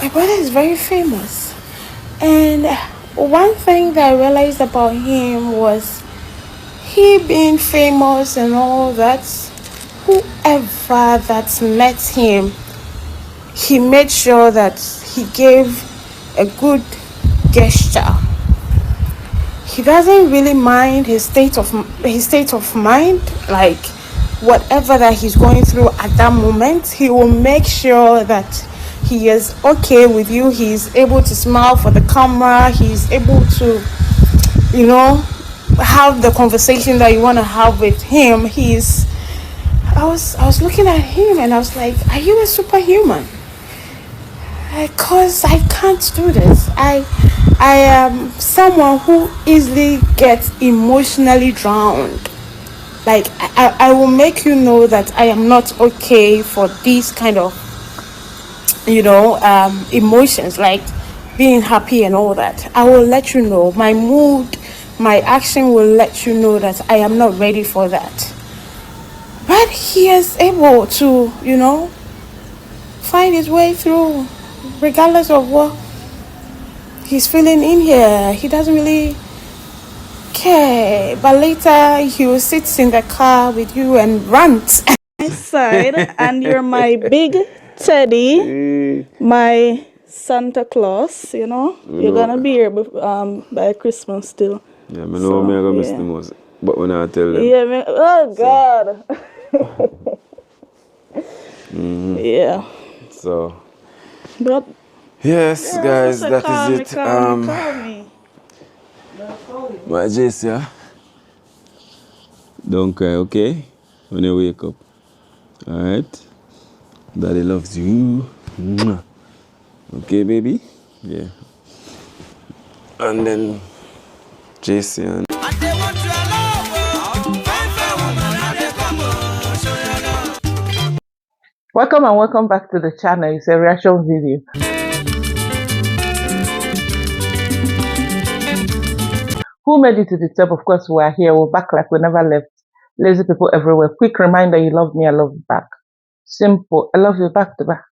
My brother is very famous. And one thing that I realized about him was he being famous and all that, whoever that met him, he made sure that he gave a good gesture. He doesn't really mind his state of mind, like whatever that he's going through at that moment. He will make sure that he is okay with you. He's able to smile for the camera. He's able to, have the conversation that you want to have with him. I was looking at him and I was like, are you a superhuman? Because I can't do this. I am someone who easily gets emotionally drowned. Like, I will make you know that I am not okay for these kind of, emotions, like being happy and all that. I will let you know. My mood, my action will let you know that I am not ready for that. But he is able to, find his way through, regardless of what he's feeling in here. He doesn't really care. But later he will sit in the car with you and rant my side, and you're my big teddy, my Santa Claus. You're gonna be here by Christmas still. Yeah, I know I'm gonna miss the most, but when I tell them, yeah, oh God. Yeah. So, But yes, guys, that is it. Call me. My Jace, don't cry, okay? When you wake up, all right? Daddy loves you. Mwah. Okay, baby? Yeah. And then Jason. Welcome and welcome back to the channel. It's a reaction video. Who made it to the top? Of course, we're here. We're back like we never left. Lazy people everywhere. Quick reminder, you love me, I love you back. Simple. I love you back to back.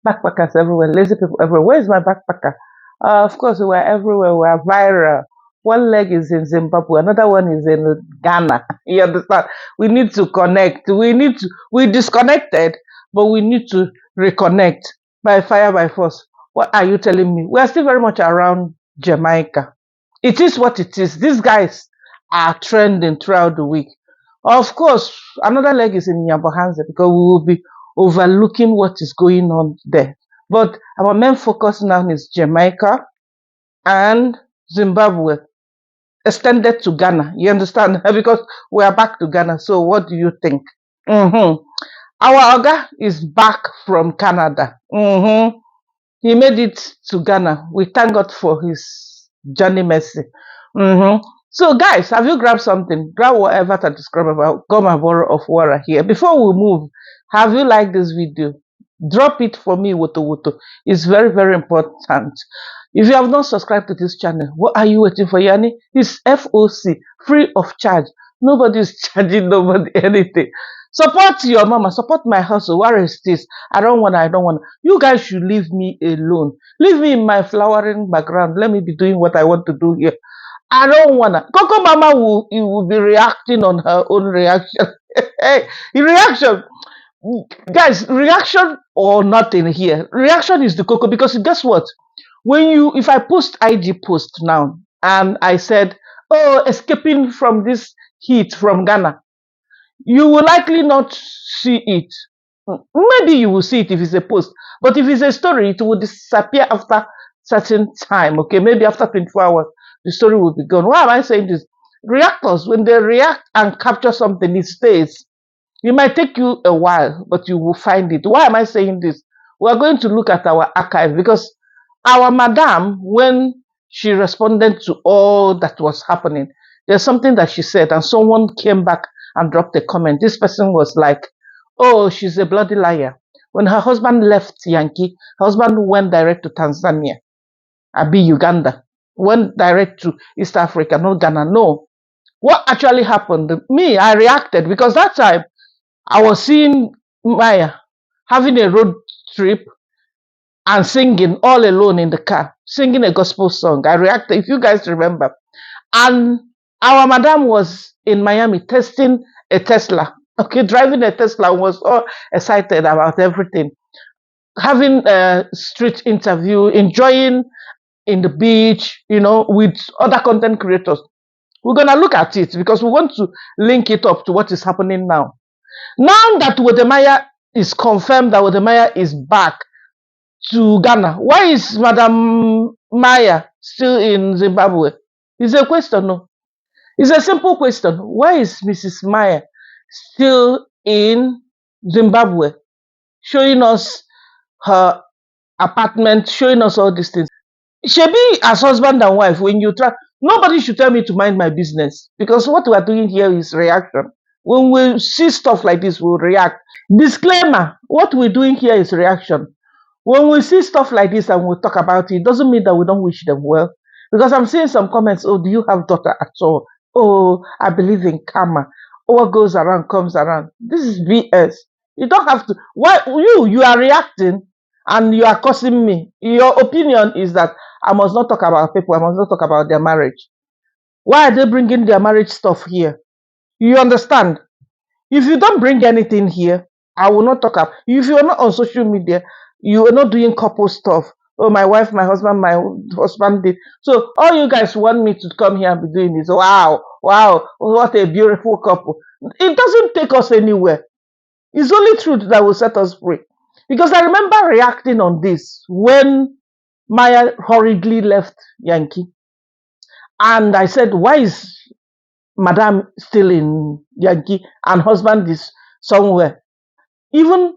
Backpackers everywhere. Lazy people everywhere. Where's my backpacker? Of course, we're everywhere. We're viral. One leg is in Zimbabwe. Another one is in Ghana. You understand? We need to connect. We disconnected, but we need to reconnect by fire, by force. What are you telling me? We are still very much around Jamaica. It is what it is. These guys are trending throughout the week. Of course, another leg is in Nyambohanze because we will be overlooking what is going on there. But our main focus now is Jamaica and Zimbabwe, extended to Ghana. You understand? Because we are back to Ghana. So what do you think? Our Oga is back from Canada. He made it to Ghana. We thank God for his journey mercy. So guys, have you grabbed something? Grab whatever to describe about. Come and borrow of water here. Before we move, have you liked this video? Drop it for me, Woto. It's very, very important. If you have not subscribed to this channel, what are you waiting for, Yani? It's FOC, free of charge. Nobody is charging nobody anything. Support your mama, support my hustle. Where is this? I don't want. You guys should leave me alone. Leave me in my flowering background. Let me be doing what I want to do here. I don't wanna. Cocomama will be reacting on her own reaction. Hey, reaction. Guys, reaction or nothing here. Reaction is the cocoa because guess what? If I post IG post now and I said, oh, escaping from this heat from Ghana, you will likely not see it. Maybe you will see it if it's a post, but if it's a story, it will disappear after certain time. Okay, maybe after 24 hours, the story will be gone. Why am I saying this? Reactors, when they react and capture something, it stays. It might take you a while, but you will find it. Why am I saying this? We are going to look at our archive because our madam, when she responded to all that was happening, there's something that she said, and someone came back and dropped a comment. This person was like, oh, she's a bloody liar. When her husband left Yankee, her husband went direct to Tanzania, Abi Uganda, went direct to East Africa, no Ghana, no. What actually happened? Me, I reacted because that time I was seeing Maya having a road trip and singing all alone in the car, singing a gospel song. I reacted, if you guys remember. And our madam was in Miami testing a Tesla. Okay, driving a Tesla, was all excited about everything. Having a street interview, enjoying in the beach, with other content creators. We're gonna look at it because we want to link it up to what is happening now. Now that Wodemaya is confirmed that Wodemaya is back to Ghana, why is Madam Maya still in Zimbabwe? It's a question, no? It's a simple question. Why is Mrs. Maya still in Zimbabwe, showing us her apartment, showing us all these things? Shebi, as husband and wife, when you try, nobody should tell me to mind my business because what we are doing here is reaction. When we see stuff like this, we'll react. Disclaimer: what we're doing here is reaction. When we see stuff like this and we talk about it, doesn't mean that we don't wish them well. Because I'm seeing some comments, oh, do you have daughter at all? Oh, I believe in karma. What goes around comes around. This is BS. You don't have to. Why you are reacting and you are cursing me? Your opinion is that I must not talk about people. I must not talk about their marriage. Why are they bringing their marriage stuff here? You understand? If you don't bring anything here, I will not talk up. If you're not on social media, you are not doing couple stuff. Oh, my wife, my husband did. So all you guys want me to come here and be doing is, wow, wow, what a beautiful couple. It doesn't take us anywhere. It's only truth that will set us free. Because I remember reacting on this when Maya hurriedly left Yankee. And I said, why is Madam still in Yankee and husband is somewhere? Even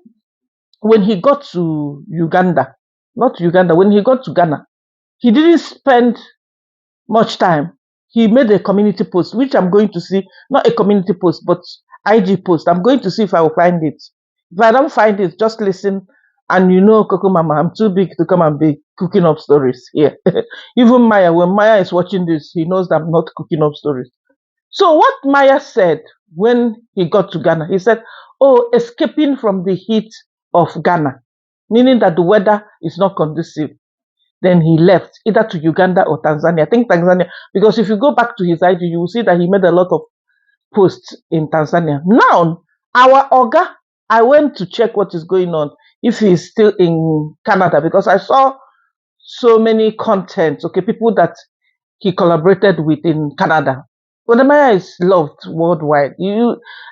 when he got to Uganda, not Uganda, when he got to Ghana, he didn't spend much time. He made a community post, which I'm going to see, not a community post, but IG post. I'm going to see if I will find it. If I don't find it, just listen. And Cocomama, I'm too big to come and be cooking up stories here. Even Maya, when Maya is watching this, he knows that I'm not cooking up stories. So what Maya said when he got to Ghana, he said, oh, escaping from the heat of Ghana, meaning that the weather is not conducive. Then he left either to Uganda or Tanzania. I think Tanzania, because if you go back to his IG, you will see that he made a lot of posts in Tanzania. Now, our Oga, I went to check what is going on, if he's still in Canada, because I saw so many content, okay, people that he collaborated with in Canada. Wodemaya is loved worldwide.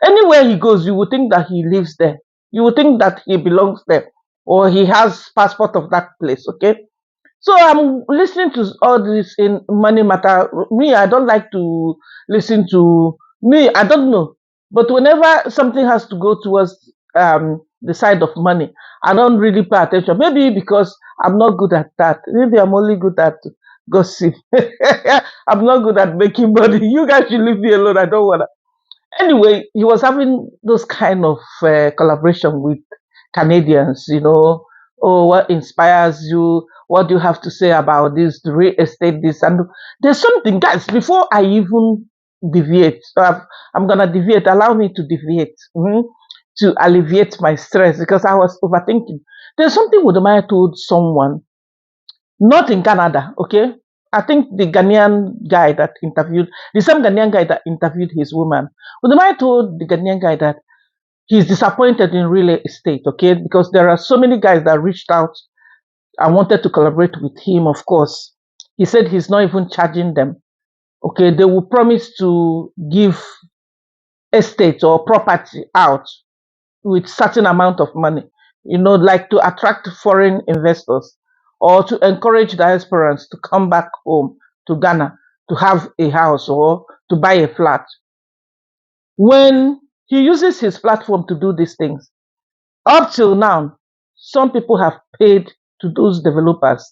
Anywhere he goes, you would think that he lives there. You would think that he belongs there, or he has passport of that place. Okay, so I'm listening to all this in money matter. Me, I don't like to listen to me. I don't know, but whenever something has to go towards the side of money, I don't really pay attention. Maybe because I'm not good at that. Maybe I'm only good at gossip. I'm not good at making money. You guys should leave me alone. I don't wanna. Anyway, he was having those kind of collaboration with Canadians. Oh, what inspires you? What do you have to say about this, the real estate, this and there's something, guys. Before I even deviate, so I'm gonna deviate. Allow me to deviate to alleviate my stress because I was overthinking. There's something Wodemaya told someone, not in Canada, okay? I think the Ghanaian guy that interviewed, the same Ghanaian guy that interviewed his woman, Wodemaya told the Ghanaian guy that he's disappointed in real estate, okay? Because there are so many guys that reached out and wanted to collaborate with him, of course. He said he's not even charging them, okay? They will promise to give estate or property out with certain amount of money, like to attract foreign investors or to encourage diasporans to come back home to Ghana to have a house or to buy a flat. When he uses his platform to do these things, up till now, some people have paid to those developers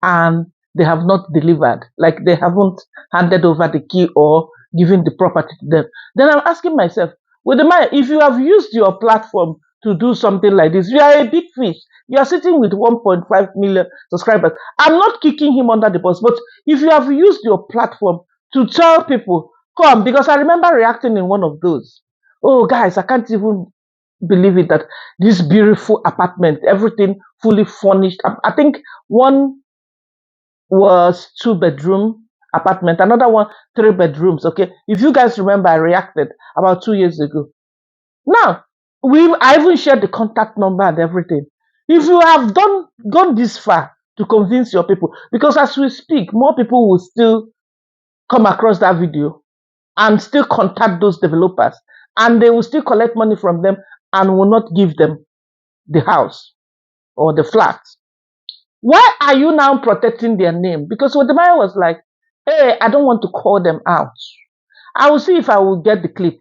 and they have not delivered, like they haven't handed over the key or given the property to them. Then I'm asking myself, Wodemaya, if you have used your platform to do something like this, you are a big fish. You are sitting with 1.5 million subscribers. I'm not kicking him under the bus, but if you have used your platform to tell people, come, because I remember reacting in one of those. Oh, guys, I can't even. believe it that this beautiful apartment, everything fully furnished. I think one was 2 bedroom apartment, another one 3 bedrooms. Okay, if you guys remember, I reacted about 2 years ago. Now I even shared the contact number and everything. If you have gone this far to convince your people, because as we speak, more people will still come across that video and still contact those developers, and they will still collect money from them and will not give them the house or the flat. Why are you now protecting their name? Because Wodemaya was like, hey, I don't want to call them out. I will see if I will get the clip.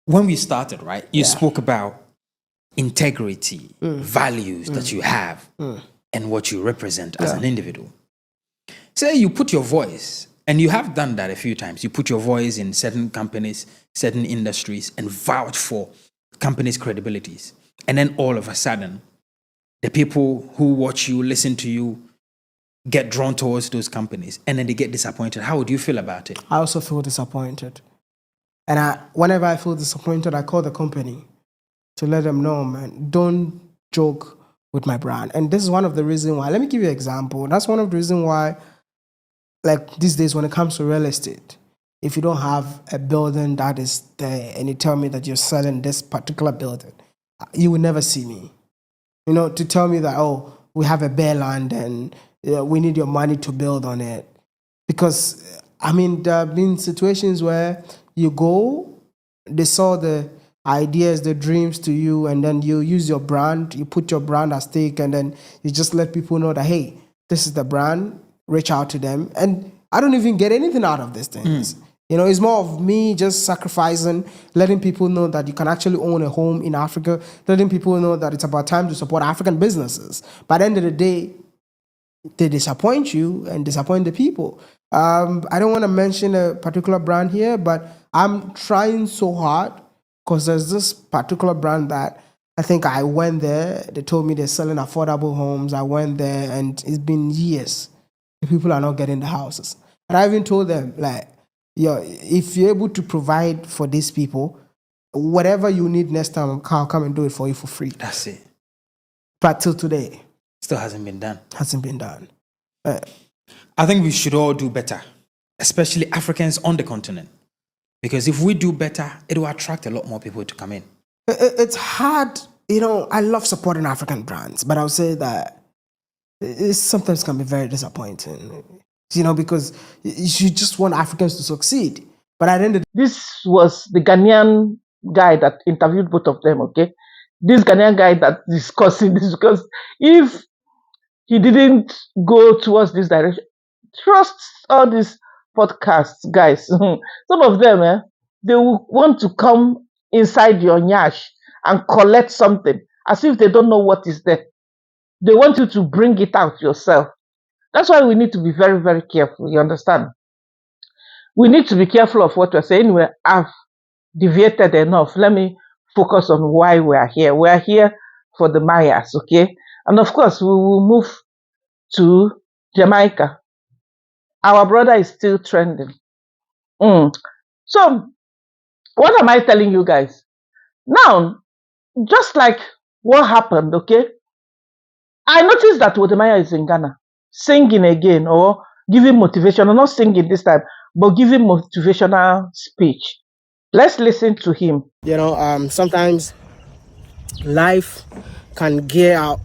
When we started, right, you Yeah. spoke about integrity, values that you have, and what you represent as an individual. Say you put your voice, and you have done that a few times. You put your voice in certain companies, certain industries, and vouch for companies' credibilities. And then all of a sudden, the people who watch you, listen to you, get drawn towards those companies, and then they get disappointed. How would you feel about it? I also feel disappointed. And whenever I feel disappointed, I call the company to let them know, man, don't joke with my brand. And this is one of the reasons why, let me give you an example. That's one of the reasons why, like these days when it comes to real estate, if you don't have a building that is there and you tell me that you're selling this particular building, you will never see me. You know, to tell me that, oh, we have a bare land and we need your money to build on it. Because, I mean, there have been situations where you go, they saw the ideas, the dreams to you, and then you use your brand, you put your brand at stake, and then you just let people know that, hey, this is the brand, reach out to them. And I don't even get anything out of these things. You know, it's more of me just sacrificing, letting people know that you can actually own a home in Africa, letting people know that it's about time to support African businesses. By the end of the day, they disappoint you and disappoint the people. I don't want to mention a particular brand here, but I'm trying so hard because there's this particular brand that I think I went there. They told me they're selling affordable homes. I went there and it's been years. The people are not getting the houses. And I even told them, like, yo, if you're able to provide for these people, whatever you need next time, I'll come and do it for you for free. That's it. But till today, Still hasn't been done. hasn't been done. I think we should all do better, especially Africans on the continent. Because if we do better, it will attract a lot more people to come in. It's hard, you know, I love supporting African brands, but I'll say that it sometimes can be very disappointing, you know, because you just want Africans to succeed. But at the end of This was the Ghanaian guy that interviewed both of them, okay? This Ghanaian guy that discussing this, because if he didn't go towards this direction, trust all these podcasts, guys. Some of them, they will want to come inside your nyash and collect something as if they don't know what is there. They want you to bring it out yourself. That's why we need to be very, very careful. You understand? We need to be careful of what we're saying. Anyway, I've deviated enough. Let me focus on why we are here. We are here for the Mayas, okay? And of course, we will move to Jamaica. Our brother is still trending. So, what am I telling you guys? Now, just like what happened, okay? I noticed that Wodemaya is in Ghana, singing again or giving motivational, not singing this time, but giving motivational speech. Let's listen to him. you know, sometimes life can gear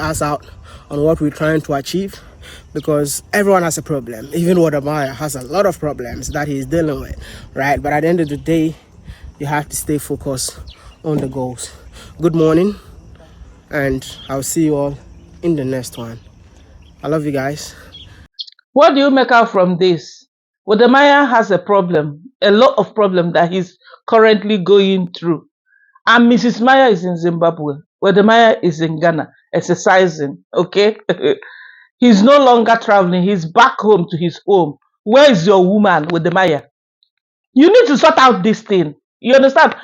us out on what we're trying to achieve because everyone has a problem. Even Wodemaya has a lot of problems that he's dealing with, right? But at the end of the day, you have to stay focused on the goals. Good morning, and I'll see you all in the next one. I love you guys. What do you make out from this? Wodemaya has a problem, a lot of problem that he's currently going through. And Mrs. Maya is in Zimbabwe. Wodemaya is in Ghana exercising, okay? He's no longer traveling. He's back home to his home. Where is your woman, Wodemaya? You need to sort out this thing. You understand?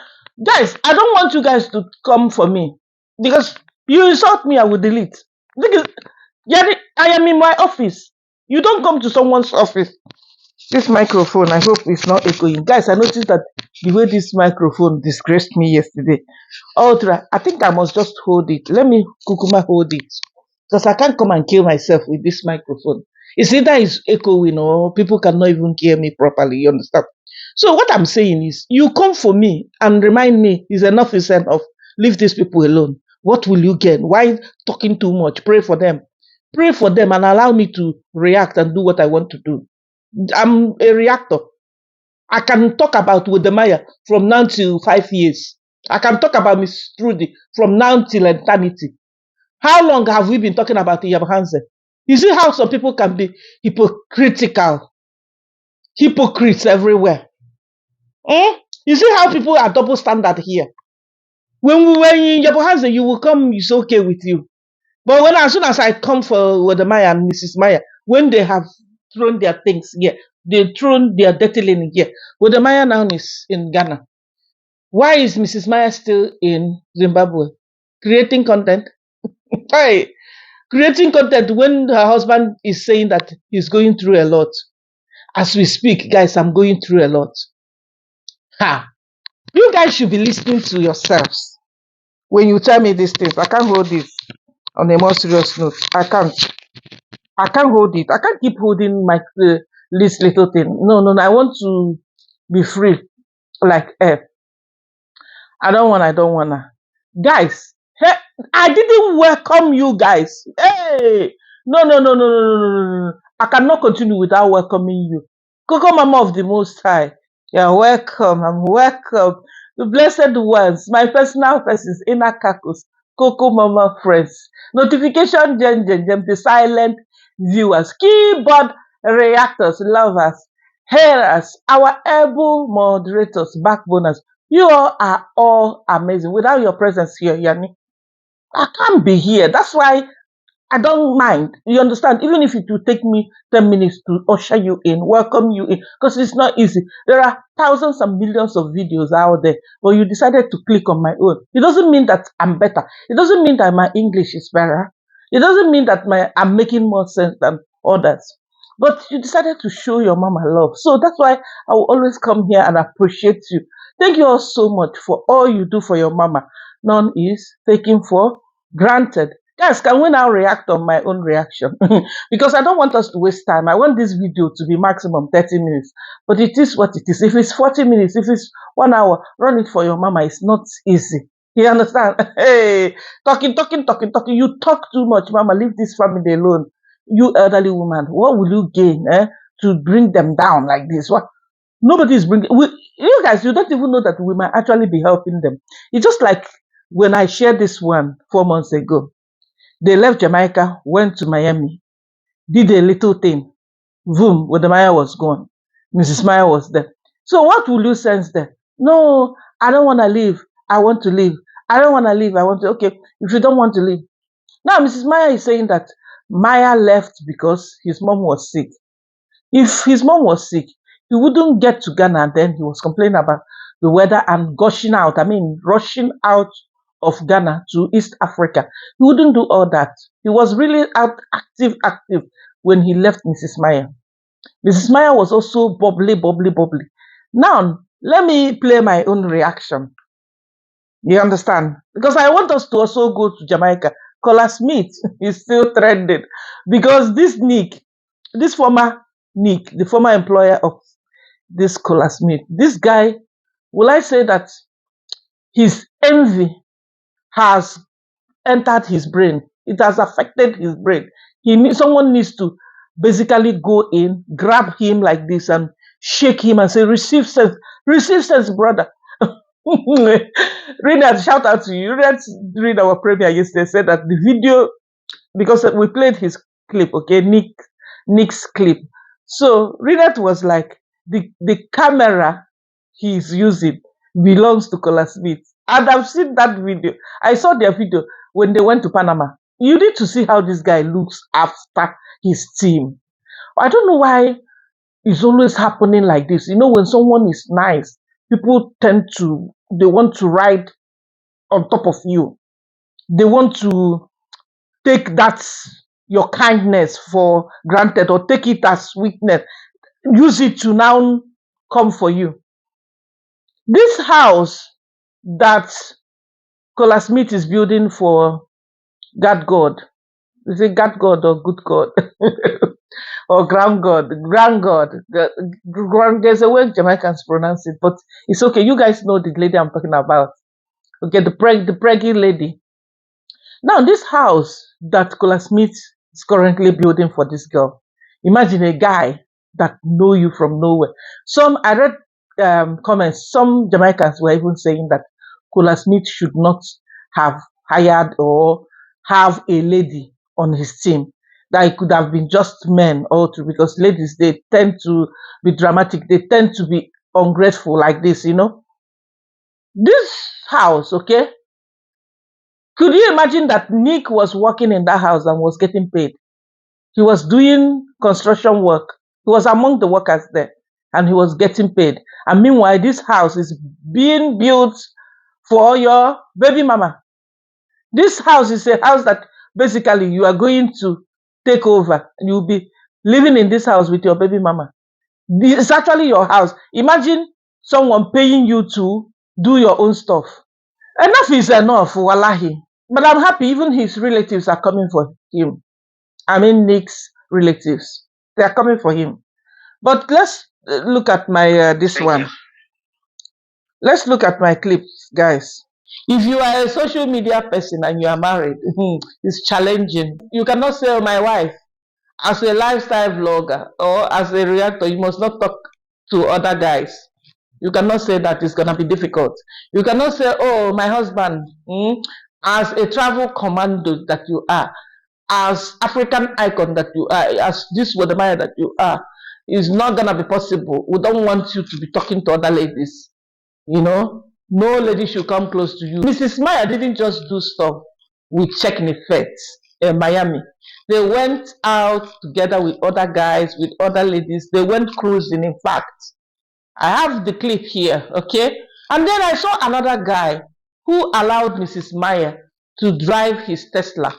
Guys, I don't want you guys to come for me. Because you insult me, I will delete. I am in my office. You don't come to someone's office. This microphone, I hope it's not echoing. Guys, I noticed that the way this microphone disgraced me yesterday. Ultra, I think I must just hold it. Let me Kukuma hold it. Because I can't come and kill myself with this microphone. It's either it's echoing or people cannot even hear me properly. You understand? So what I'm saying is, you come for me and remind me is enough is enough. Leave these people alone. What will you gain? Why talking too much? Pray for them. Pray for them and allow me to react and do what I want to do. I'm a reactor. I can talk about wodemaya from now till 5 years. I can talk about Miss Trudy from now till eternity. How long have we been talking about Iyabhanze? You see how some people can be hypocritical, hypocrites everywhere. Eh? You see how people are double standard here. When we were in Iyabhanze, you will come, it's okay with you. But when as soon as I come for Wodemaya and Mrs. Maya, when they have thrown their things here, they thrown their dirty linen here. Wodemaya now is in Ghana. Why is Mrs. Maya still in Zimbabwe? Creating content. Hey, creating content when her husband is saying that he's going through a lot. As we speak, guys, I'm going through a lot. Ha! You guys should be listening to yourselves when you tell me these things. I can't hold this on a more serious note. I can't. I can't hold it. I can't keep holding my this little thing. No, no, no. I want to be free, like air. I don't want. I don't wanna. Guys, hey, I didn't welcome you guys. Hey, no, no, no, no, no, no, no, no, no. I cannot continue without welcoming you. Cocomama of the Most High, you're welcome. I'm welcome. The blessed ones, my personal persons, inner cacos, Cocomama friends, notification gem, the silent viewers, keyboard reactors, lovers, hearers, our able moderators, backboners. You all are all amazing. Without your presence here, Yani, I can't be here. That's why I don't mind. You understand? Even if it will take me 10 minutes to usher you in, welcome you in, because it's not easy. There are thousands and millions of videos out there, but you decided to click on my own. It doesn't mean that I'm better. It doesn't mean that my English is better. It doesn't mean that I'm making more sense than others. But you decided to show your mama love. So that's why I will always come here and appreciate you. Thank you all so much for all you do for your mama. None is taken for granted. Guys, can we now react on my own reaction? Because I don't want us to waste time. I want this video to be maximum 30 minutes. But it is what it is. If it's 40 minutes, if it's 1 hour, run it for your mama. It's not easy. You understand? Hey, talking. You talk too much, mama. Leave this family alone. You elderly woman, what will you gain to bring them down like this? What? Nobody is bringing. You guys, you don't even know that we might actually be helping them. It's just like when I shared this one 4 months ago. They left Jamaica, went to Miami, did a little thing. Boom, Wodemaya was gone. Mrs. Maya was there. So what will you sense there? No, I don't want to leave. I want to leave. I don't want to leave. I want to. Okay, if you don't want to leave. Now, Mrs. Maya is saying that Maya left because his mom was sick. If his mom was sick, he wouldn't get to Ghana and then he was complaining about the weather and gushing out. I mean, rushing out of Ghana to East Africa. He wouldn't do all that. He was really active when he left Mrs. Maya. Mrs. Maya was also bubbly. Now, let me play my own reaction. You understand? Because I want us to also go to Jamaica. Collar Smith is still trending because this Nick, this former Nick, the former employer of this Collar Smith, this guy, will I say that his envy has entered his brain. It has affected his brain. Someone needs to basically go in, grab him like this and shake him and say, receive sense, brother. Rina, shout out to you. Read our premiere yesterday, said that the video, because we played his clip, okay, Nick's clip. So Renat was like, the camera he's using belongs to Collar Smith. And I've seen that video. I saw their video when they went to Panama. You need to see how this guy looks after his team. I don't know why it's always happening like this. You know, when someone is nice, people they want to ride on top of you. They want to take that your kindness for granted or take it as weakness. use it to now come for you. This house that Kola Smith is building for God, is it God or good God? Or ground God, grand God. There's a way Jamaicans pronounce it, but it's okay. You guys know the lady I'm talking about. Okay, the preggy lady. Now, this house that Kola Smith is currently building for this girl, imagine a guy that know you from nowhere. I read comments, some Jamaicans were even saying that Kola Smith should not have hired or have a lady on his team. That it could have been just men all through, because ladies, they tend to be dramatic, they tend to be ungrateful like this, you know. This house, okay, could you imagine that Nick was working in that house and was getting paid? He was doing construction work. He was among the workers there and he was getting paid. And meanwhile, this house is being built for your baby mama. This house is a house that basically you are going to take over. You'll be living in this house with your baby mama. It's actually your house. Imagine someone paying you to do your own stuff. Enough is enough, wallahi. But I'm happy even his relatives are coming for him. I mean, Nick's relatives. They are coming for him. But let's look at my this Thank one. You. Let's look at my clips, guys. If you are a social media person and you are married, it's challenging. You cannot say, oh, my wife, as a lifestyle vlogger or as a reactor, you must not talk to other guys. You cannot say that it's going to be difficult. You cannot say, oh, my husband, as a travel commando that you are, as African icon that you are, as this wodemaya that you are, is not going to be possible. We don't want you to be talking to other ladies. You know, no lady should come close to you. Mrs. Maya didn't just do stuff with Check Nifet in Miami. They went out together with other guys, with other ladies. They went cruising, in fact. I have the clip here, okay? And then I saw another guy who allowed Mrs. Maya to drive his Tesla.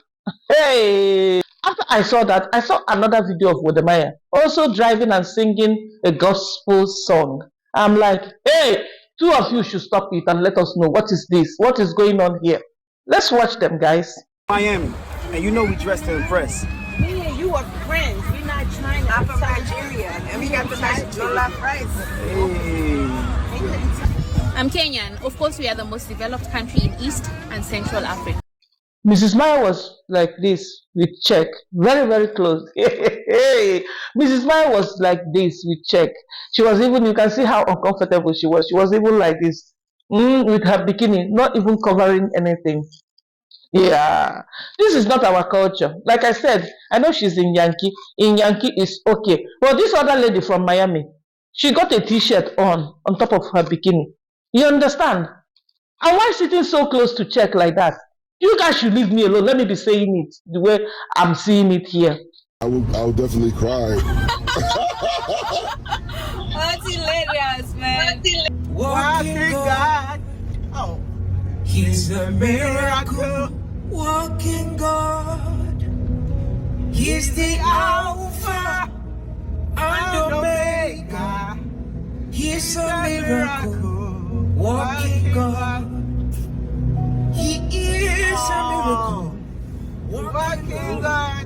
Hey! After I saw that, I saw another video of wodemaya also driving and singing a gospel song. I'm like, hey, two of you should stop it and let us know what is this? What is going on here? Let's watch them, guys. Miami, and you know we dress to impress. Me and you are friends. We're not trying to. I'm from Nigeria, and we got the nice Lola price. Hey. I'm Kenyan. Of course, we are the most developed country in East and Central Africa. Mrs. Maya was like this with Check, very, very close. Mrs. Maya was like this with Check. She was even, you can see how uncomfortable she was. She was even like this with her bikini, not even covering anything. Yeah, this is not our culture. Like I said, I know she's in Yankee. In Yankee is okay. But this other lady from Miami, she got a t-shirt on top of her bikini. You understand? And why sitting so close to Check like that? You guys should leave me alone. Let me be saying it the way I'm seeing it here. I will definitely cry. That's hilarious, man. Walking God. Oh. He's a miracle walking God. He's the Alpha and Omega. He's a miracle walking God. He is a miracle walking God.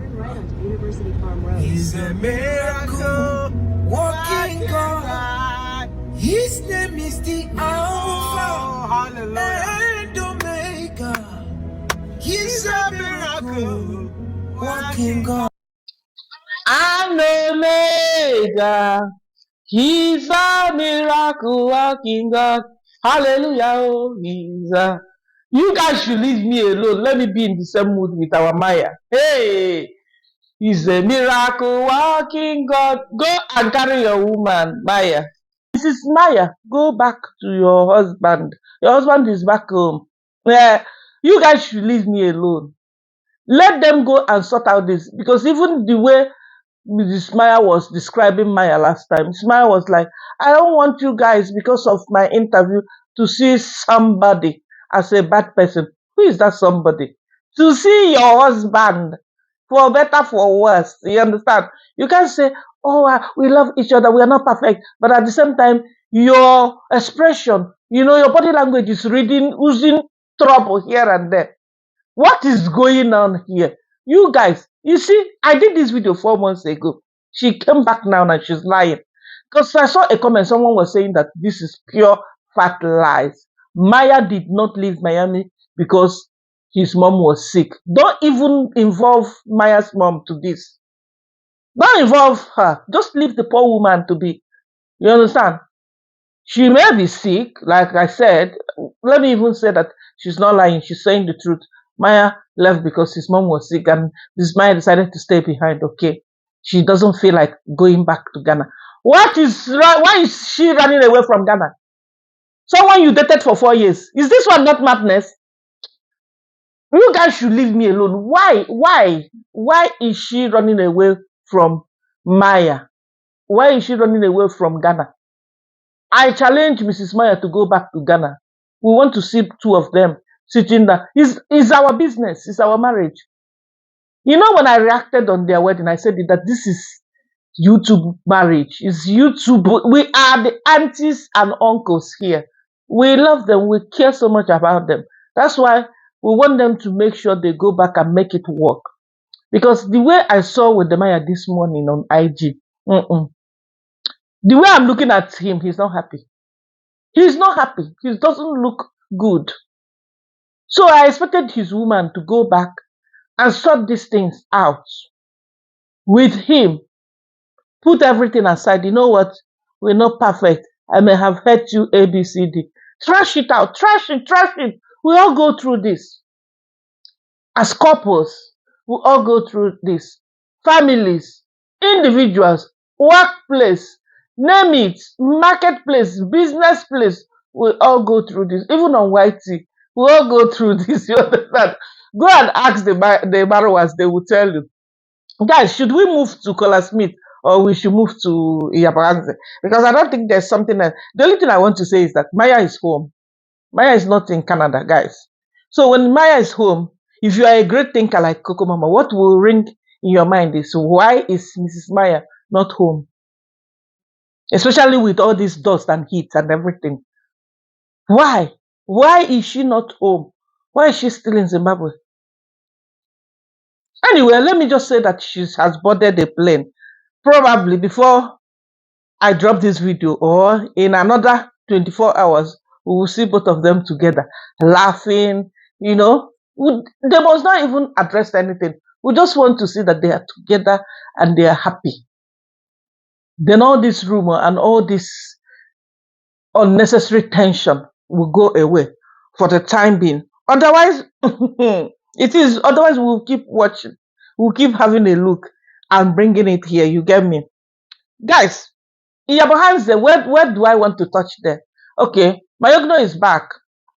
He's a miracle walking God. His name is the Alpha and Omega. He's a miracle walking God. And Omega. He's a miracle working God. Hallelujah. Oh, he's a... You guys should leave me alone. Let me be in the same mood with our Maya. Hey, he's a miracle working God. Go and carry your woman, Maya. Mrs. Maya, go back to your husband. Your husband is back home. Yeah, you guys should leave me alone. Let them go and sort out this. Because even the way Mrs. Maya was describing Maya last time, Mrs. Maya was like, I don't want you guys, because of my interview, to see somebody as a bad person. Who is that somebody? To see your husband, for better, for worse. You understand? You can't say, oh, we love each other, we are not perfect. But at the same time, your expression, your body language is oozing trouble here and there. What is going on here? You guys, you see, I did this video 4 months ago. She came back now and she's lying. Because I saw a comment, someone was saying that this is pure fat lies. Maya did not leave Miami because his mom was sick. Don't even involve Maya's mom to this. Don't involve her. Just leave the poor woman to be. You understand? She may be sick, like I said. Let me even say that she's not lying. She's saying the truth. Maya left because his mom was sick, and this Maya decided to stay behind. Okay, she doesn't feel like going back to Ghana. Why is she running away from Ghana? Someone you dated for 4 years. Is this one not madness? You guys should leave me alone. Why is she running away from Maya? Why is she running away from Ghana? I challenge Mrs. Maya to go back to Ghana. We want to see two of them sitting there. It's our business. It's our marriage. When I reacted on their wedding, I said that this is YouTube marriage. It's YouTube. We are the aunties and uncles here. We love them. We care so much about them. That's why we want them to make sure they go back and make it work. Because the way I saw Wodemaya this morning on IG, the way I'm looking at him, he's not happy. He's not happy. He doesn't look good. So I expected his woman to go back and sort these things out with him. Put everything aside. You know what? We're not perfect. I may have hurt you A, B, C, D. Trash it out. Trash it. Trash it. We all go through this. As couples, we all go through this. Families, individuals, workplace, name it, marketplace, business place, we all go through this. Even on YT, we all go through this. You understand? Go and ask the borrowers, they will tell you. Guys, should we move to Kola Smith or we should move to Iyabaranze? Because I don't think there's something else. The only thing I want to say is that Maya is home. Maya is not in Canada, guys. So when Maya is home, if you are a great thinker like Cocomama, what will ring in your mind is, why is Mrs. Maya not home? Especially with all this dust and heat and everything. Why? Why is she not home? Why is she still in Zimbabwe? Anyway, let me just say that she has boarded a plane. Probably before I drop this video or in another 24 hours, we will see both of them together, laughing, They must not even address anything. We just want to see that they are together and they are happy. Then all this rumor and all this unnecessary tension will go away for the time being. Otherwise, otherwise we'll keep watching. We'll keep having a look and bringing it here. You get me? Guys, Iyabahanze, where do I want to touch there? Okay, Mayogno is back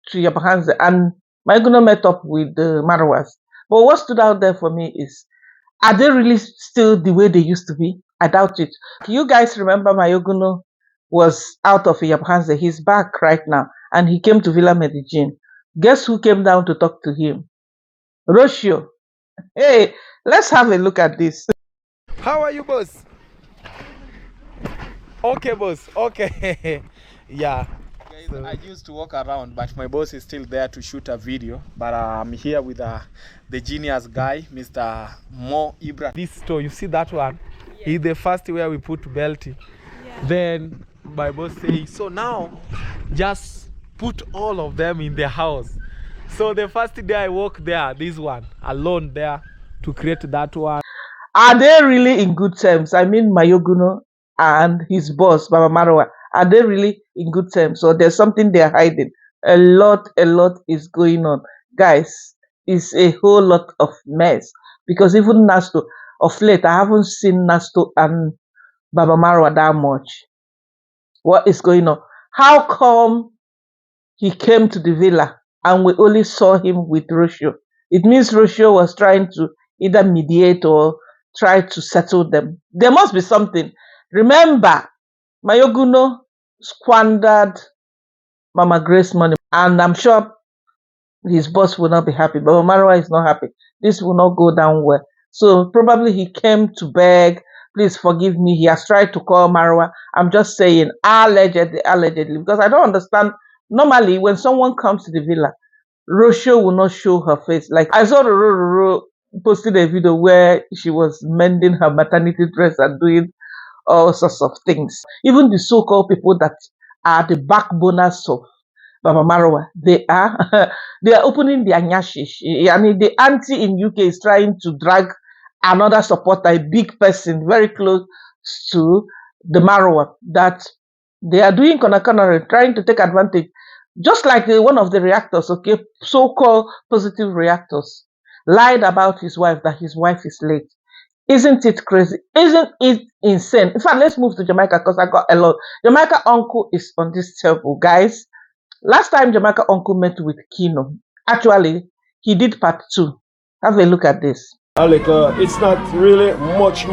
to Iyabahanze and Mayogno met up with the Marwas. But what stood out there for me is, are they really still the way they used to be? I doubt it. You guys remember Mayogno was out of Iyabahanze. He's back right now and he came to Villa Medellin. Guess who came down to talk to him? Rocio. Hey, let's have a look at this. How are you, boss? Okay, boss. Okay. Yeah. Guys, I used to walk around, but my boss is still there to shoot a video. But I'm here with the genius guy, Mr. Mo Ibra. This store, you see that one? Yeah. He's the first where we put belty. Yeah. Then my boss says, so now just put all of them in the house. So the first day I walk there, this one, alone there to create that one. Are they really in good terms? I mean, Mayoguno and his boss, Baba Marwa, are they really in good terms? Or there's something they're hiding? A lot is going on. Guys, it's a whole lot of mess. Because even Nasto, of late, I haven't seen Nasto and Baba Marwa that much. What is going on? How come he came to the villa and we only saw him with Rocio? It means Rocio was trying to either mediate or try to settle them. There must be something. Remember, Mayoguno squandered Mama Grace's money, and I'm sure his boss will not be happy. But Marwa is not happy. This will not go down well. So probably he came to beg Please forgive me. He has tried to call Marwa. I'm just saying allegedly, because I don't understand. Normally, when someone comes to the villa, Rosho will not show her face. Like I saw Roro posted a video where she was mending her maternity dress and doing all sorts of things. Even the so-called people that are the backboners of Baba Marwa, they are they are opening their nyashish. I mean, the auntie in UK is trying to drag another supporter, a big person very close to the Marwa, that they are doing Konakanare, trying to take advantage. Just like one of the reactors, okay, so-called positive reactors, lied about his wife that his wife is late. Isn't it crazy? Isn't it insane? In fact, let's move to Jamaica because I got a lot. Jamaica uncle is on this table, guys. Last time Jamaica uncle met with Kino, actually, he did part 2. Have a look at this. It's not really much,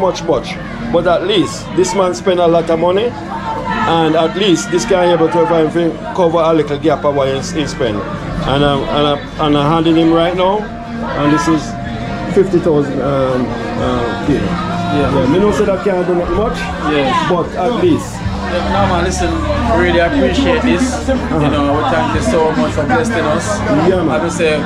but at least this man spent a lot of money, and at least this guy able to cover a little gap of what he spent. And I'm handing him right now, and this is 50,000 kilo. Yeah, me know say that can't do not much, but at least. No man, listen, really appreciate this. You know, we thank you so much for blessing us. Yeah, man. I would say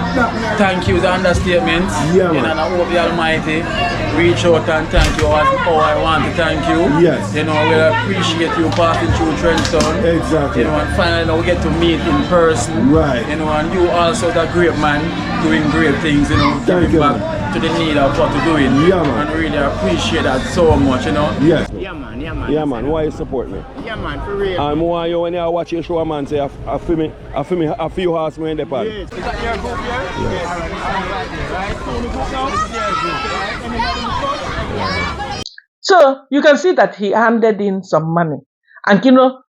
thank you is the understatement. Yeah, man. And I hope the Almighty reach out and thank you as I want to thank you. Yes. You know, we appreciate you passing through Trenton. Exactly. You know, and finally we get to meet in person. Right. You know, and you also the great man doing great things, you know, thank giving back to the need of what you're doing. Yeah, man. And really appreciate that so much, you know. Yes. Yeah, man. Yeah, man. Yeah, man. Why you support me? Yeah, man, for real. And more you when you watch your show, man, say I feel horse me in the pan. Yes. Is that your group here? Yes. So you can see that he handed in some money, and Kino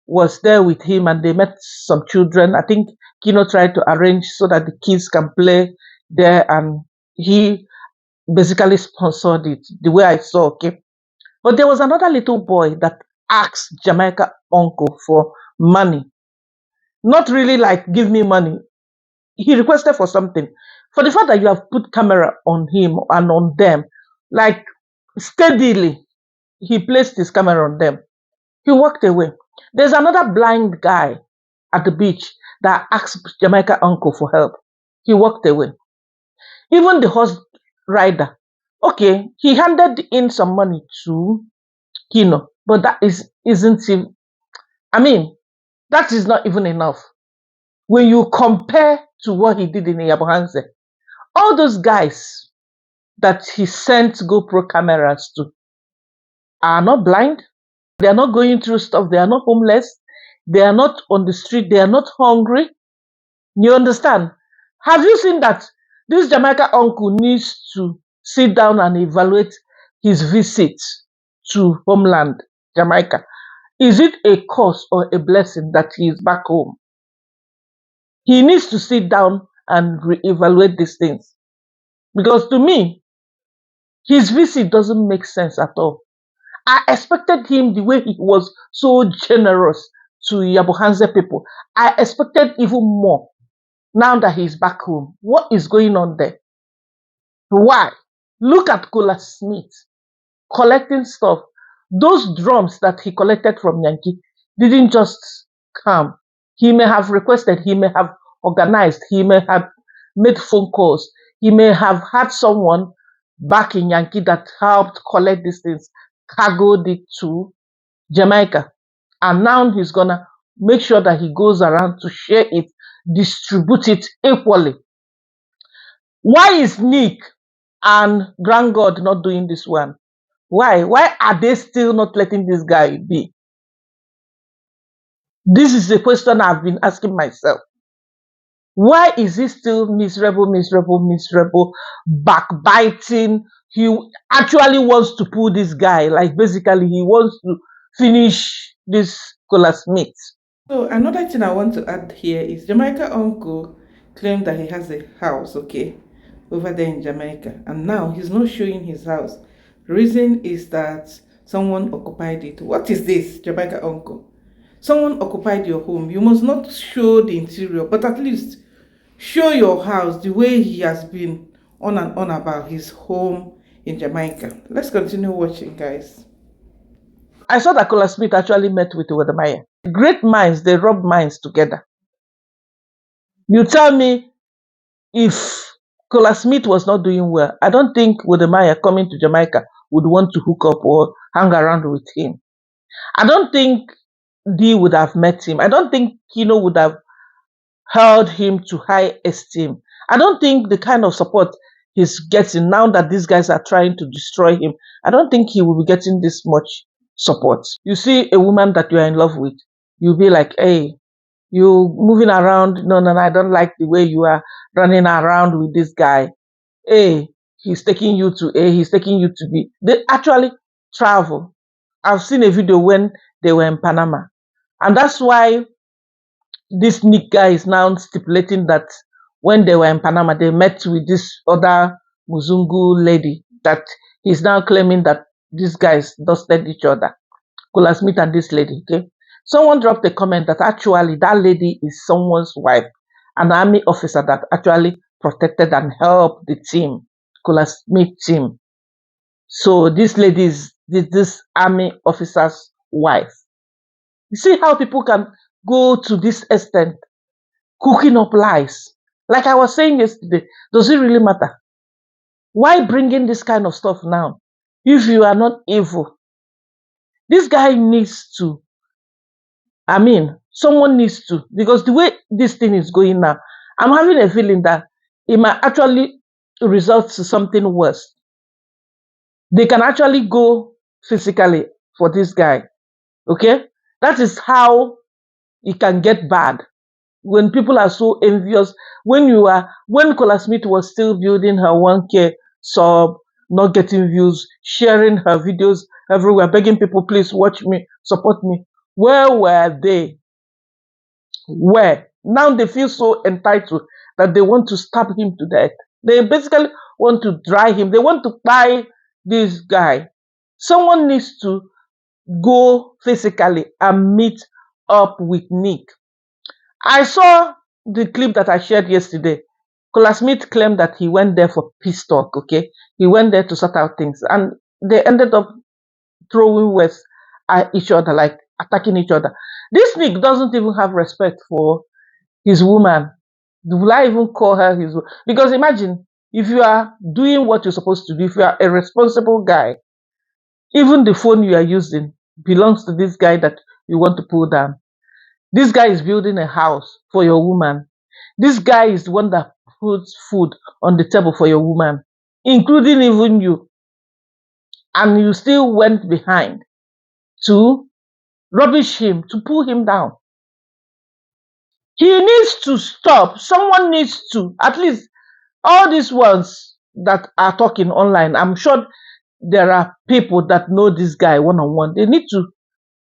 was there with him, and they met some children. I think Kino tried to arrange so that the kids can play there, and he basically sponsored it the way I saw. Okay, but there was another little boy that asked Jamaica uncle for money. Not really like give me money. He requested for something. For the fact that you have put camera on him and on them, like steadily, he placed his camera on them. He walked away. There's another blind guy at the beach that asked Jamaica uncle for help. He walked away. Even the horse rider, okay, he handed in some money to Kino, but that isn't him. I mean, that is not even enough. When you compare to what he did in Yabohanse, all those guys that he sent GoPro cameras to are not blind. They are not going through stuff. They are not homeless. They are not on the street. They are not hungry. You understand? Have you seen that this Jamaica uncle needs to sit down and evaluate his visit to homeland, Jamaica? Is it a curse or a blessing that he is back home? He needs to sit down and reevaluate these things. Because to me, his visit doesn't make sense at all. I expected him the way he was so generous to Yabohanse people. I expected even more now that he's back home. What is going on there? Why? Look at Kola Smith collecting stuff. Those drums that he collected from Yankee didn't just come. He may have requested, he may have organized, he may have made phone calls, he may have had someone back in Yankee that helped collect these things, cargoed it to Jamaica. And now he's gonna make sure that he goes around to share it, distribute it equally. Why is Nick and Grand God not doing this one? Why? Why are they still not letting this guy be? This is the question I've been asking myself. Why is he still miserable, backbiting? He actually wants to pull this guy. Like basically he wants to finish this Kola Smith. So another thing I want to add here is Jamaica uncle claimed that he has a house, okay, over there in Jamaica. And now he's not showing his house. The reason is that someone occupied it. What is this, Jamaica uncle? Someone occupied your home. You must not show the interior, but at least show your house the way he has been on and on about his home in Jamaica. Let's continue watching, guys. I saw that Kola Smith actually met with Wodemaya. Great minds, they rub minds together. You tell me, if Kola Smith was not doing well, I don't think Wodemaya coming to Jamaica would want to hook up or hang around with him. I don't think Dee would have met him. I don't think Kino would have held him to high esteem. I don't think the kind of support he's getting now that these guys are trying to destroy him, I don't think he will be getting this much support. You see a woman that you are in love with, you'll be like, hey, you moving around, no, I don't like the way you are running around with this guy. A, he's taking you to A, he's taking you to B. They actually travel. I've seen a video when they were in Panama. And that's why this Nick guy is now stipulating that when they were in Panama, they met with this other Muzungu lady that he's now claiming that these guys dusted each other. Kola Smith and this lady, okay? Someone dropped a comment that actually that lady is someone's wife, an army officer that actually protected and helped the team, Kola Smith team. So this lady is this army officer's wife. You see how people can go to this extent, cooking up lies. Like I was saying yesterday, does it really matter? Why bring in this kind of stuff now if you are not evil? This guy needs to, someone needs to, because the way this thing is going now, I'm having a feeling that it might actually result to something worse. They can actually go physically for this guy. Okay? That is how it can get bad. When people are so envious, when Kola Smith was still building her 1K sub, not getting views, sharing her videos everywhere, begging people, please watch me, support me. Where were they? Where? Now they feel so entitled that they want to stab him to death. They basically want to dry him. They want to buy this guy. Someone needs to go physically and meet up with Nick. I saw the clip that I shared yesterday. Kola Smith claimed that he went there for peace talk, okay? He went there to sort out things. And they ended up throwing words at each other, like attacking each other. This Nick doesn't even have respect for his woman. Will I even call her his woman? Because imagine, if you are doing what you're supposed to do, if you are a responsible guy, even the phone you are using belongs to this guy that you want to pull down. This guy is building a house for your woman. This guy is the one that puts food on the table for your woman, including even you. And you still went behind to rubbish him, to pull him down. He needs to stop. Someone needs to, at least all these ones that are talking online, I'm sure there are people that know this guy one-on-one. They need to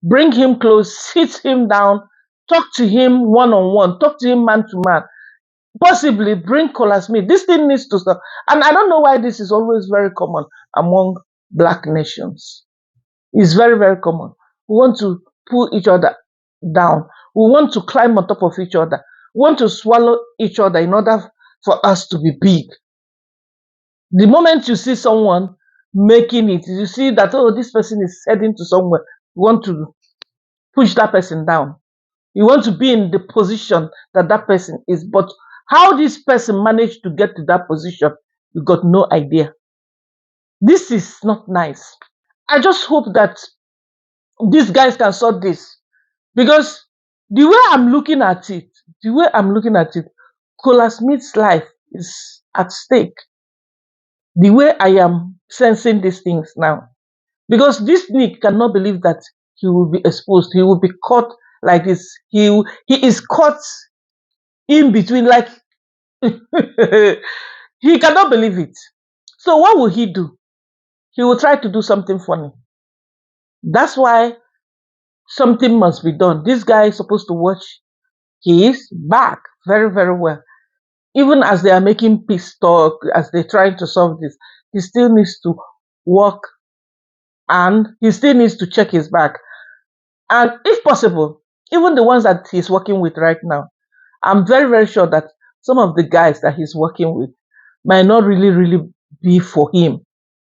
bring him close, sit him down, talk to him one-on-one, talk to him man to man. Possibly bring Kola Smith. This thing needs to stop. And I don't know why this is always very common among black nations. It's very, very common. We want to pull each other down. We want to climb on top of each other. We want to swallow each other in order for us to be big. The moment you see someone making it, you see that, oh, this person is heading to somewhere, you want to push that person down. You want to be in the position that that person is. But how this person managed to get to that position, you got no idea. This is not nice. I just hope that these guys can sort this. Because the way I'm looking at it, Kola Smith's life is at stake. The way I am sensing these things now. Because this Nick cannot believe that he will be exposed. He will be caught like this. He is caught in between, like he cannot believe it. So what will he do? He will try to do something funny. That's why something must be done. This guy is supposed to watch his back very, very well. Even as they are making peace talk, as they're trying to solve this, he still needs to work and he still needs to check his back. And if possible, even the ones that he's working with right now, I'm very, very sure that some of the guys that he's working with might not really, really be for him.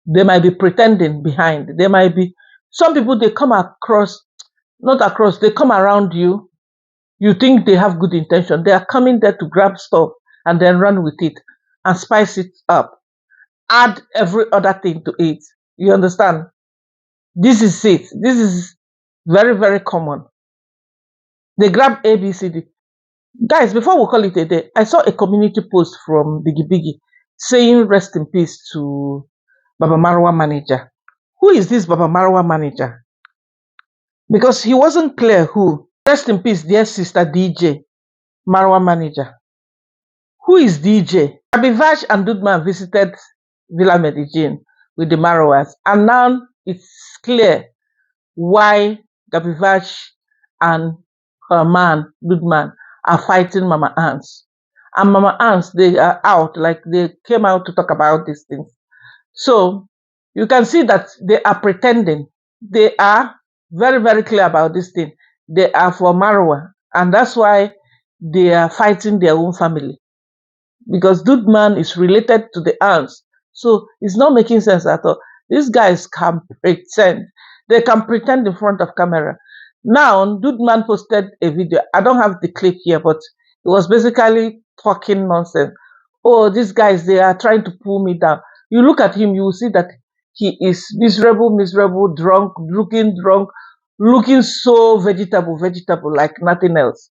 They might be pretending behind. They might be, some people, they come across, not across, they come around you. You think they have good intention. They are coming there to grab stuff and then run with it and spice it up. Add every other thing to it. You understand? This is it. This is very, very common. They grab ABCD. Guys, before we call it a day, I saw a community post from Biggie Biggie saying rest in peace to Baba Marwa manager. Who is this Baba Marwa manager? Because he wasn't clear who. Rest in peace, dear sister DJ, Marwa manager. Who is DJ? Abivash and Dudman visited Villa Medellin with the Marwas, and now it's clear why Gabivash and her man, Dudman, are fighting Mama Ants. And Mama Ants, they are out, like they came out to talk about these things. So you can see that they are pretending. They are very, very clear about this thing. They are for Marwa, and that's why they are fighting their own family. Because Dudman is related to the ants. So it's not making sense at all. These guys can pretend. They can pretend in front of camera. Now, Dudman posted a video. I don't have the clip here, but it was basically talking nonsense. Oh, these guys, they are trying to pull me down. You look at him, you will see that he is miserable, drunk, looking so vegetable, like nothing else.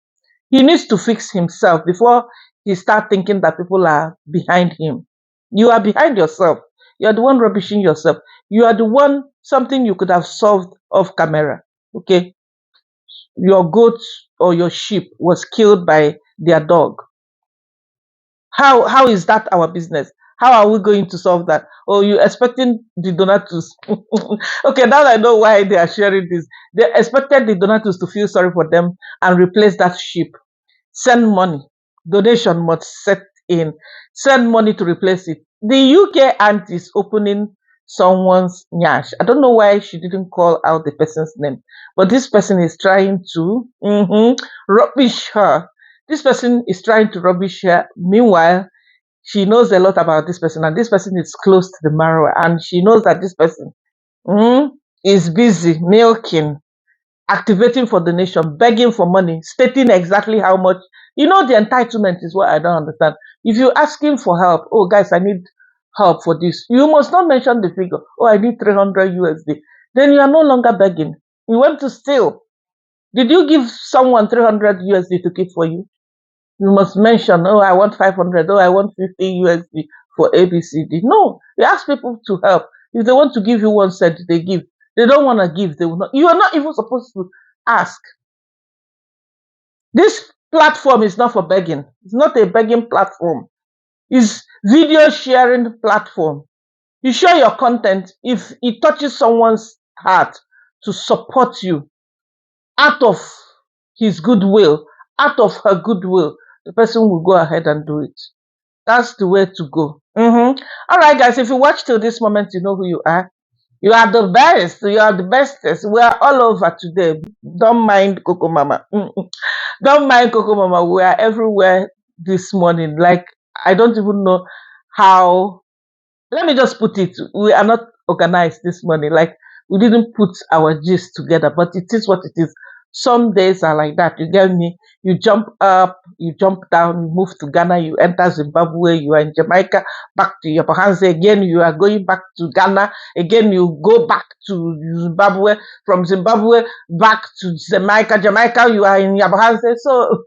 He needs to fix himself before he start thinking that people are behind him. You are behind yourself. You are the one rubbishing yourself. You are the one, something you could have solved off camera. Okay? Your goat or your sheep was killed by their dog. How is that our business? How are we going to solve that? Oh, you expecting the donatus? Okay, now I know why they are sharing this. They expected the donatus to feel sorry for them and replace that sheep. Send money. Donation must set in. Send money to replace it. The UK aunt is opening someone's nyash. I don't know why she didn't call out the person's name, but this person is trying to rubbish her. This person is trying to rubbish her. Meanwhile, she knows a lot about this person, and this person is close to the Marwa, and she knows that this person is busy milking, activating for donation, begging for money, stating exactly how much. You know, the entitlement is what I don't understand. If you're asking for help, oh guys, I need help for this, you must not mention the figure. Oh, I need 300 USD. Then you are no longer begging. You want to steal. Did you give someone 300 USD to keep for you? You must mention, oh, I want 500, oh, I want 50 USD for ABCD. No, you ask people to help. If they want to give you 1 cent, they give. They don't want to give, they will not. You are not even supposed to ask. This platform is not for begging. It's not a begging platform. It's video sharing platform. You share your content if it touches someone's heart to support you out of his goodwill, out of her goodwill, the person will go ahead and do it. That's the way to go. All right, guys, if you watch till this moment, you know who you are. You are the best. You are the bestest. We are all over today. Don't mind Cocomama. Don't mind Cocomama. We are everywhere this morning. Like, I don't even know how. Let me just put it. We are not organized this morning. Like, we didn't put our gist together, but it is what it is. Some days are like that. You get me? You jump up, you jump down, you move to Ghana, you enter Zimbabwe, you are in Jamaica, back to your Bahanse again, you are going back to Ghana, again you go back to Zimbabwe, from Zimbabwe back to Jamaica, you are in Yabahanse. So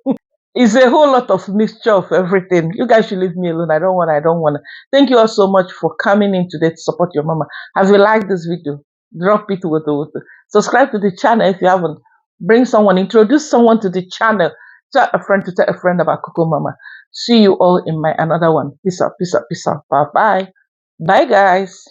it's a whole lot of mixture of everything. You guys should leave me alone. I don't want to. Thank you all so much for coming in today to support your mama. Have you liked this video? Drop it with the. Subscribe to the channel if you haven't. Bring someone, introduce someone to the channel. Tell a friend to tell a friend about Cocomama. See you all in my another one. Peace out, peace out, peace out. Bye bye. Bye guys.